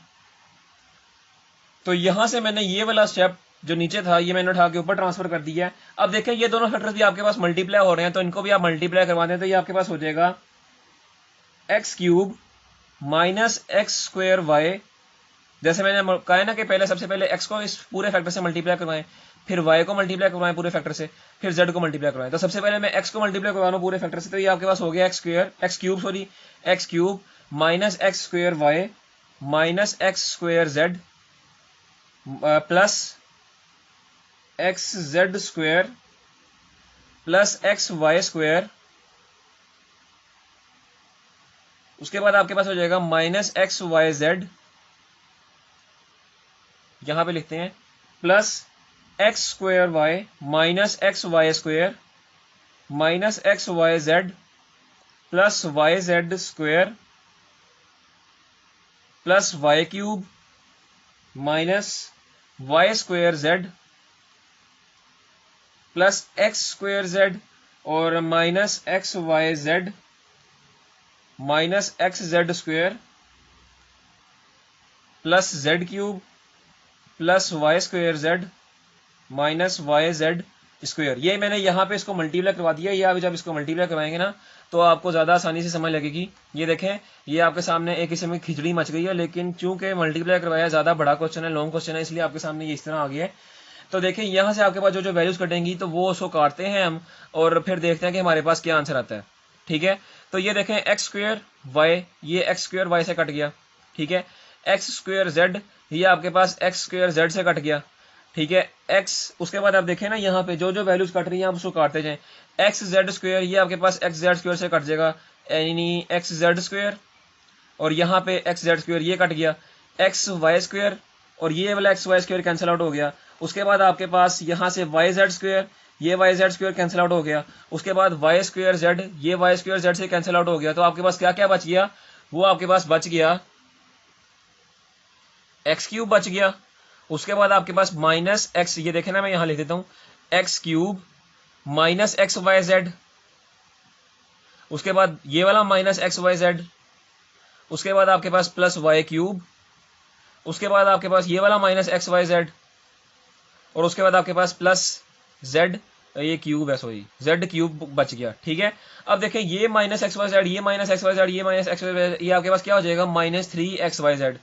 तो यहां से मैंने ये वाला स्टेप जो नीचे था ये मैंने उठा के ऊपर ट्रांसफर कर दिया है। अब देखें ये दोनों फैक्टर्स भी आपके पास मल्टीप्लाई हो रहे हैं तो इनको भी आप मल्टीप्लाई करवा दें तो ये आपके पास हो जाएगा X cube minus X square Y, जैसे मैंने कहा है ना कि पहले सबसे पहले x को इस पूरे फैक्टर से मल्टीप्लाई करवाएं, फिर y को मल्टीप्लाई करवाएं पूरे फैक्टर से, फिर z को मल्टीप्लाई करवाएं। तो सबसे पहले मैं x को मल्टीप्लाई करवा रहा हूं पूरे फैक्टर से, तो ये आपके पास हो गया X cube minus X square Y minus X square Z plus X Z square plus X Y square, उसके बाद आपके पास हो जाएगा माइनस एक्स वाई जेड, यहां पे लिखते हैं plus X square Y minus X Y square minus X Y Z plus Y Z square plus Y cube minus Y square Z plus X square Z और minus X Y Z minus X Z square plus Z cube plus Y square Z minus Y Z square. ये मैंने यहाँ पे इसको multiply करवा दिया, ये आप जब इसको मल्टीप्लाई करवाएंगे ना तो आपको ज़्यादा आसानी से समझ लगेगी। ये देखें ये आपके सामने एक किस्म की खिचड़ी मच गई है, लेकिन चूंकि मल्टीप्लाई करवाया ज़्यादा बड़ा क्वेश्चन है, लॉन्ग क्वेश्चन है, इसलिए आपके सामने ये इस तरह आ गया है। तो देखें यहाँ से आपके पास जो जो वैल्यूज कटेंगी तो वो उसको काटते हैं हम और फिर देखते हैं कि हमारे पास क्या आंसर आता है। ठीक है, तो ये देखें एक्स स्क्वायर वाई, ये एक्स स्क्वायर वाई से कट गया। ठीक है, एक्स स्क्वायर जेड, ये आपके पास एक्स स्क्वायर जेड से कट गया। ठीक है, एक्स, उसके बाद आप देखें ना यहाँ पे जो जो वैल्यूज कट रही हैं आप उसको काटते जाएं। एक्स जेड स्क्वायर, ये आपके पास एक्स जेड स्क्वायर से कट जाएगा, यानी एक्स जेड स्क्वायर, और यहाँ पे एक्स जेड स्क्वायर ये कट गया, एक्स वाई स्क्वायर, और ये वाला X Y square cancel out हो गया। उसके बाद आपके पास यहाँ से वाई जेड स्क्वायर, ये Y Z square cancel out हो गया। उसके बाद वाई स्क्वायर जेड, ये वाई स्क्वायर जेड से कैंसिल आउट हो गया। तो आपके पास क्या क्या बच गया, वो आपके पास बच गया एक्स क्यूब बच गया। उसके बाद आपके पास माइनस एक्स, ये देखे ना मैं यहां लिख देता हूं X cube minus X Y Z, उसके बाद ये वाला माइनस एक्स वाई जेड, उसके बाद आपके पास प्लस वाई क्यूब, उसके बाद आपके पास ये वाला माइनस एक्स वाई जेड, और उसके बाद आपके पास प्लस जेड, ये क्यूब है सॉरी जेड क्यूब बच गया। ठीक है, अब देखें ये माइनस एक्स वाई जेड, ये माइनस एक्स वाई जेड, ये माइनस एक्स वाई जेड, ये आपके पास क्या हो जाएगा -3xyz,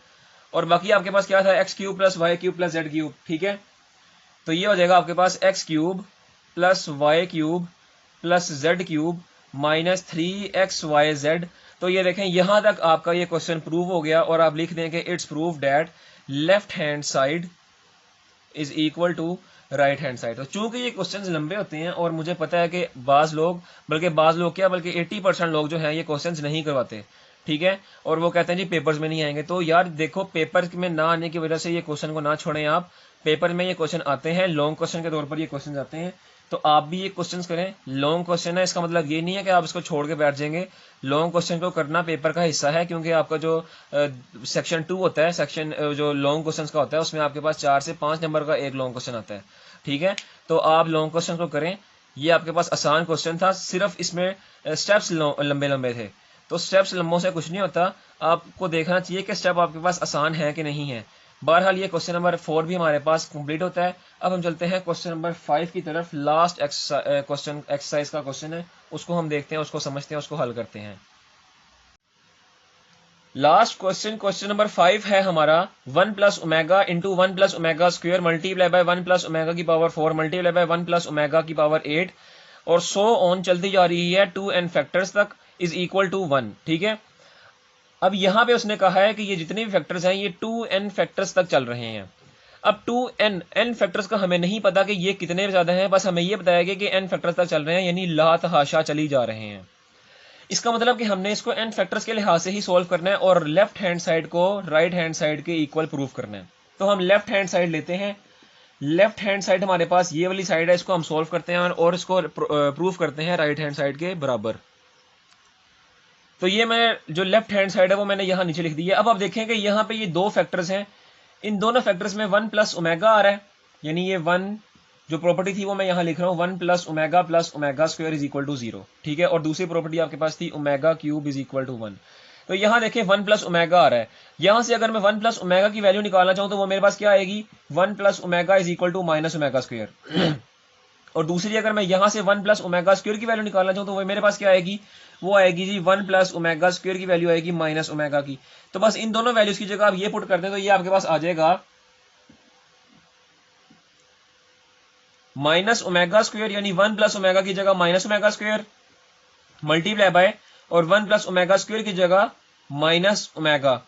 और बाकी आपके पास क्या था X cube plus Y cube plus Z cube. ठीक है, तो ये हो जाएगा आपके पास X cube plus Y cube plus Z cube -3xyz। तो ये देखें यहां तक आपका ये क्वेश्चन प्रूव हो गया, और आप लिख दें कि it's prove that left hand side is equal to right hand side. तो चूंकि ये क्वेश्चंस लंबे होते हैं और मुझे पता है कि बाज लोग बल्कि 80% लोग जो हैं ये क्वेश्चंस नहीं करवाते। ठीक है, और वो कहते हैं जी पेपर्स में नहीं आएंगे। तो यार देखो, पेपर में ना आने की वजह से ये क्वेश्चन को ना छोड़ें आप, पेपर में ये क्वेश्चन आते हैं, लॉन्ग क्वेश्चन के तौर पर ये क्वेश्चन आते हैं। तो आप भी ये क्वेश्चंस करें। लॉन्ग क्वेश्चन है, इसका मतलब ये नहीं है कि आप इसको छोड़ के बैठ जाएंगे। लॉन्ग क्वेश्चन को करना पेपर का हिस्सा है, क्योंकि आपका जो सेक्शन 2 होता है, सेक्शन जो लॉन्ग क्वेश्चन का होता है, उसमें आपके पास 4 से 5 नंबर का एक लॉन्ग क्वेश्चन आता है। ठीक है, तो आप लॉन्ग क्वेश्चन को करें। ये आपके पास आसान क्वेश्चन था, सिर्फ इसमें स्टेप्स लंबे लंबे थे। तो स्टेप्स लंबों से कुछ नहीं होता, आपको देखना चाहिए कि स्टेप आपके पास आसान है कि नहीं है। बहरहाल ये क्वेश्चन नंबर 4 भी हमारे पास कंप्लीट होता है। अब हम चलते हैं क्वेश्चन नंबर 5 की तरफ। लास्ट क्वेश्चन एक्सरसाइज का क्वेश्चन है, उसको हम देखते हैं, उसको समझते हैं, उसको हल करते हैं। लास्ट क्वेश्चन, क्वेश्चन नंबर 5 है हमारा 1 plus omega into 1 plus omega square multiply by 1 plus omega की power 4 multiply by 1 plus omega की पावर 8 और सो ऑन चलती जा रही है 2n फैक्टर्स तक इज इक्वल टू 1। ठीक है, अब यहां पे उसने कहा है कि ये जितने भी फैक्टर्स हैं ये 2n फैक्टर्स तक चल रहे हैं। अब 2n फैक्टर्स का हमें नहीं पता कि ये कितने ज्यादा हैं, बस हमें ये बताया गया कि n फैक्टर्स तक चल रहे हैं, यानी लातहाशा चली जा रहे हैं। इसका मतलब कि हमने इसको n फैक्टर्स के लिहाज से ही सॉल्व करना है और लेफ्ट हैंड साइड को राइट हैंड साइड के इक्वल प्रूफ करना है। तो हम लेफ्ट हैंड साइड लेते हैं। लेफ्ट हैंड साइड हमारे पास ये वाली साइड है, इसको हम सॉल्व करते हैं और इसको प्रूफ करते हैं राइट हैंड साइड के बराबर। तो ये मैं जो लेफ्ट हैंड साइड है वो मैंने यहाँ नीचे लिख दी है। अब आप देखें कि यहाँ पे ये दो फैक्टर्स हैं, इन दोनों फैक्टर्स में 1 प्लस ओमेगा आ रहा है, यानी ये 1 जो प्रॉपर्टी थी वो मैं यहाँ लिख रहा हूँ 1 plus omega square is equal to 0। ठीक है, और दूसरी प्रॉपर्टी आपके पास थी omega cube is equal to 1। तो यहाँ देखें 1 प्लस ओमेगा आ रहा है, यहाँ से अगर मैं 1 प्लस ओमेगा की वैल्यू निकालना चाहूँ तो वो मेरे पास क्या आएगी, 1 plus omega is equal to minus omega square. और दूसरी अगर मैं यहाँ से 1 प्लस ओमेगा स्क्वायर की वैल्यू निकालना चाहूँ तो वो मेरे पास क्या आएगी, वो आएगी जी 1 प्लस ओमेगा स्क्वायर की वैल्यू आएगी माइनस ओमेगा की। तो बस इन दोनों वैल्यूज की जगह आप ये पुट करते हैं तो ये आपके पास आ जाएगा माइनस ओमेगा स्क्वायर, यानी 1 प्लस ओमेगा की जगह minus omega square multiply bye और 1 प्लस ओमेगा स्क्वायर की जगह माइनस ओमेगा।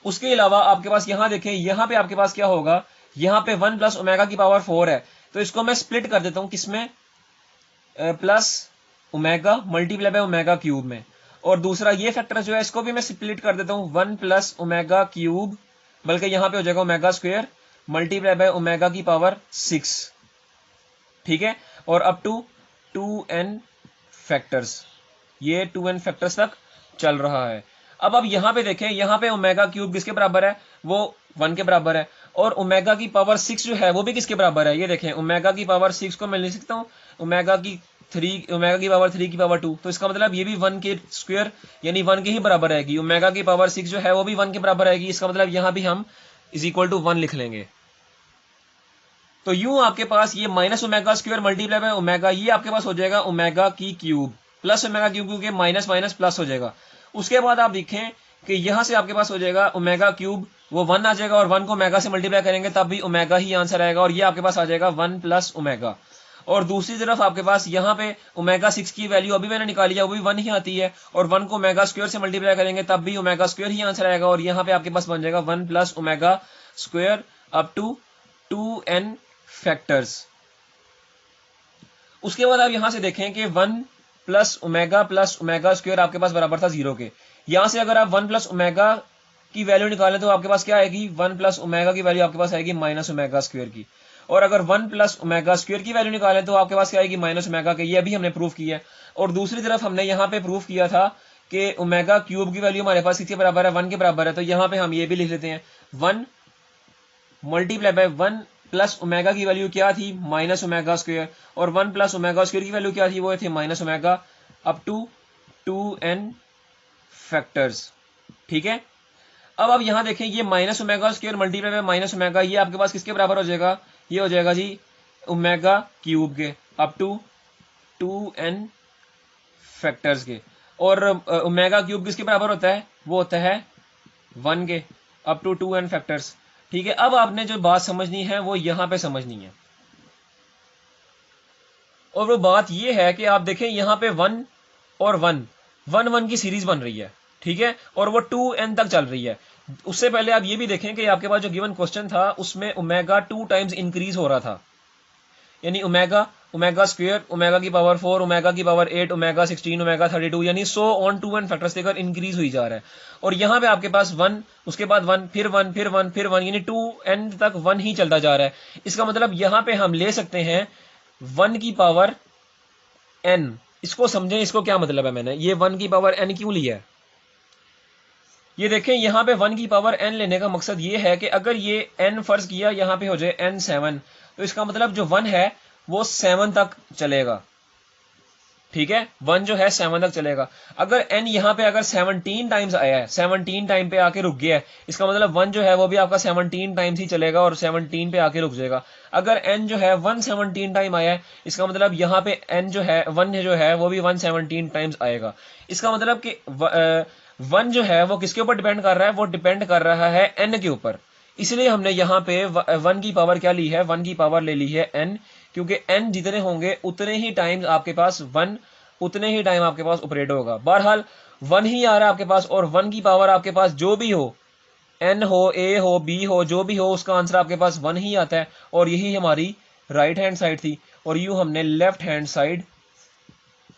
उसके अलावा आपके पास यहां देखें, यहां पे आपके पास क्या होगा, यहां पे 1 प्लस ओमेगा की पावर 4 है, तो इसको मैं स्प्लिट कर देता हूं किसमें, plus omega multiply by omega cube में। और दूसरा ये फैक्टर जो है इसको भी मैं स्प्लिट कर देता हूं 1 प्लस ओमेगा क्यूब, बल्कि यहां पे हो जाएगा omega square multiply by omega की पावर 6। ठीक है, और अप टू 2n फैक्टर्स, ये 2n फैक्टर्स तक चल रहा है। अब आप यहां पे देखें, यहां पे ओमेगा क्यूब किसके बराबर है, वो 1 के बराबर है, और ओमेगा की पावर 6 जो है वो भी किसके बराबर है, ये देखें ओमेगा की पावर 6 को मैं लिख सकता हूं ओमेगा की पावर 3 की पावर 2। तो इसका मतलब ये भी 1 के स्क्वायर यानी 1 के ही बराबर आएगी। ओमेगा की पावर 6 जो है वो भी 1 के बराबर आएगी, इसका मतलब यहां भी हम इज इक्वल टू 1 लिख लेंगे। तो यूं आपके पास ये minus omega square multiply by omega, ये आपके पास हो जाएगा ओमेगा की क्यूब प्लस ओमेगा क्यूब, क्योंकि माइनस माइनस प्लस हो जाएगा। उसके बाद आप देखें कि यहां से आपके पास हो जाएगा ओमेगा क्यूब, वो 1 आ जाएगा और 1 को ओमेगा से मल्टीप्लाई करेंगे तब भी ओमेगा ही आंसर आएगा, और ये आपके पास आ जाएगा 1 प्लस ओमेगा। और दूसरी तरफ आपके पास यहाँ पे ओमेगा 6 की वैल्यू अभी मैंने निकाली है, वो भी 1 ही आती है, और 1 को ओमेगा स्क्वायर से मल्टीप्लाई करेंगे तब भी ओमेगा स्क्वायर ही आंसर आएगा, और यहाँ पे आपके पास बन जाएगा 1 plus omega square up to 2n factors. उसके बाद आप यहां से देखें कि 1 प्लस ओमेगा स्क्वायर आपके पास बराबर था 0 के। यहां से अगर आप 1 प्लस ओमेगा की वैल्यू निकालें तो आपके पास क्या आएगी, 1 प्लस ओमेगा की वैल्यू आपके पास आएगी माइनस ओमेगा स्क्वायर की। और अगर 1 प्लस ओमेगा स्क्वायर की वैल्यू निकालें तो आपके पास क्या आएगी, माइनस ओमेगा के। ये अभी हमने प्रूफ किया है। और दूसरी तरफ हमने यहाँ पे प्रूफ किया था कि ओमेगा क्यूब की वैल्यू हमारे पास किसके बराबर है, 1 के बराबर है। तो यहाँ पे हम ये भी लिख लेते हैं 1 मल्टीप्लाई बाय 1 प्लस ओमेगा की वैल्यू क्या थी, माइनस ओमेगा स्क्वायर, और 1 प्लस ओमेगा स्क्वायर की वैल्यू क्या थी, वो थी minus omega up to 2n factors. ठीक है, अब आप यहां देखें ये minus omega square multiply by minus omega, ये आपके पास किसके बराबर हो जाएगा, ये हो जाएगा जी ओमेगा क्यूब के अप टू 2n फैक्टर्स के। और ओमेगा क्यूब किसके बराबर होता है, वो होता है 1 के अप टू 2n फैक्टर्स। ठीक है, अब आपने जो बात समझनी है वो यहां पे समझनी है, और वो बात ये है कि आप देखें यहां पे 1 और 1 की सीरीज बन रही है। ठीक है, और वो 2n तक चल रही है। उससे पहले आप ये भी देखें कि आपके पास जो गिवन क्वेश्चन था उसमें ओमेगा 2 टाइम्स इंक्रीज हो रहा था, यानी ओमेगा स्क्वायर, ओमेगा की पावर 4, ओमेगा की पावर 8, ओमेगा 16, ओमेगा 32, यानी सो ऑन 2n फैक्टर्स देकर इंक्रीज हुई जा रहा है। और यहां पे आपके पास 1, उसके बाद 1, फिर 1, फिर 1, फिर 1, यानी 2n तक 1 ही चलता जा रहा है। इसका मतलब यहां पे हम ले सकते हैं 1 की पावर n, इसको समझें, इसको क्या मतलब है, मैंने ये 1 की पावर n क्यों लिया है। ये देखें यहां पे 1 की पावर n लेने का मकसद ये है कि अगर ये n फर्ज किया यहां पे हो जाए n 7, तो इसका मतलब जो 1 है वो 7 तक चलेगा, ठीक है, 1 जो है 7 तक चलेगा। अगर n यहाँ पे अगर 17 टाइम्स आया है, 17 टाइम पे आके रुक गया है, इसका मतलब 1 जो है वो भी आपका 17 टाइम्स ही चलेगा और 17 पे आके रुक जाएगा। अगर n जो है 117 टाइम आया है, इसका मतलब यहाँ पे n जो है 1 जो है वो भी 117 टाइम्स आएगा। इसका मतलब कि 1 जो है वो किसके ऊपर डिपेंड कर रहा है, वो डिपेंड कर रहा है n के ऊपर। इसलिए हमने यहाँ पे 1 की पावर क्या ली है, 1 की पावर ले ली है n, क्योंकि n जितने होंगे उतने ही टाइम आपके पास 1, उतने ही टाइम आपके पास ऑपरेट होगा। बहरहाल 1 ही आ रहा है आपके पास, और 1 की पावर आपके पास जो भी हो, n हो, a हो, b हो, जो भी हो, उसका आंसर आपके पास 1 ही आता है। और यही हमारी राइट हैंड साइड थी, और यूं हमने left hand side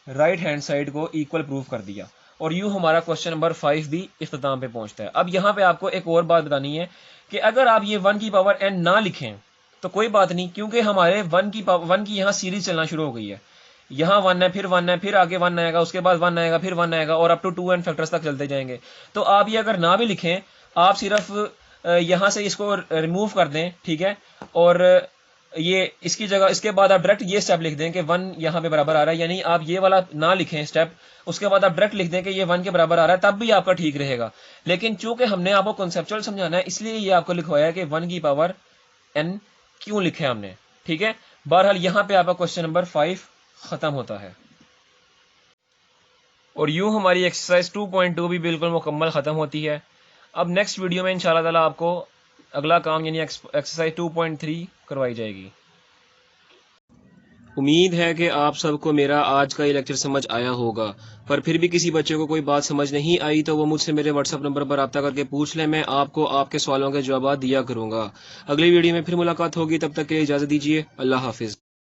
right hand side को इक्वल प्रूव कर दिया, और यूं हमारा क्वेश्चन नंबर 5 भी इख्तिताम पे पहुंचता है। अब यहां पे आपको एक और बात बतानी है कि अगर आप ये 1 की पावर n ना लिखें तो कोई बात नहीं, क्योंकि हमारे 1 की यहाँ सीरीज चलना शुरू हो गई है। यहाँ 1 है, फिर 1 है, फिर आगे 1 आएगा, उसके बाद 1 आएगा, फिर 1 आएगा, और अप टू 2n फैक्टर्स तक चलते जाएंगे। तो आप ये अगर ना भी लिखें, आप सिर्फ यहाँ से इसको रिमूव कर दें, ठीक है, और ये इसकी जगह, इसके बाद आप डायरेक्ट ये स्टेप लिख दें कि 1 यहाँ पे बराबर आ रहा है, यानी आप ये वाला ना लिखें स्टेप, उसके बाद आप डायरेक्ट लिख दें कि ये 1 के बराबर आ रहा है, तब भी आपका ठीक रहेगा। लेकिन चूंकि हमने आपको कॉन्सेप्चुअल समझाना है, इसलिए ये आपको लिखवाया कि 1 की पावर n क्यों लिखे हमने, ठीक है। बहरहाल यहाँ पे आपका क्वेश्चन नंबर 5 खत्म होता है, और यूं हमारी एक्सरसाइज 2.2 भी बिल्कुल मुकम्मल खत्म होती है। अब नेक्स्ट वीडियो में इंशाल्लाह ताला आपको अगला काम यानी एक्सरसाइज 2.3 करवाई जाएगी। उम्मीद है कि आप सबको मेरा आज का ये लेक्चर समझ आया होगा, पर फिर भी किसी बच्चे को कोई बात समझ नहीं आई तो वो मुझसे मेरे व्हाट्सएप नंबर पर रब्ता करके पूछ ले, मैं आपको आपके सवालों के जवाब दिया करूंगा। अगली वीडियो में फिर मुलाकात होगी, तब तक के लिए इजाज़त दीजिए। अल्लाह हाफिज़।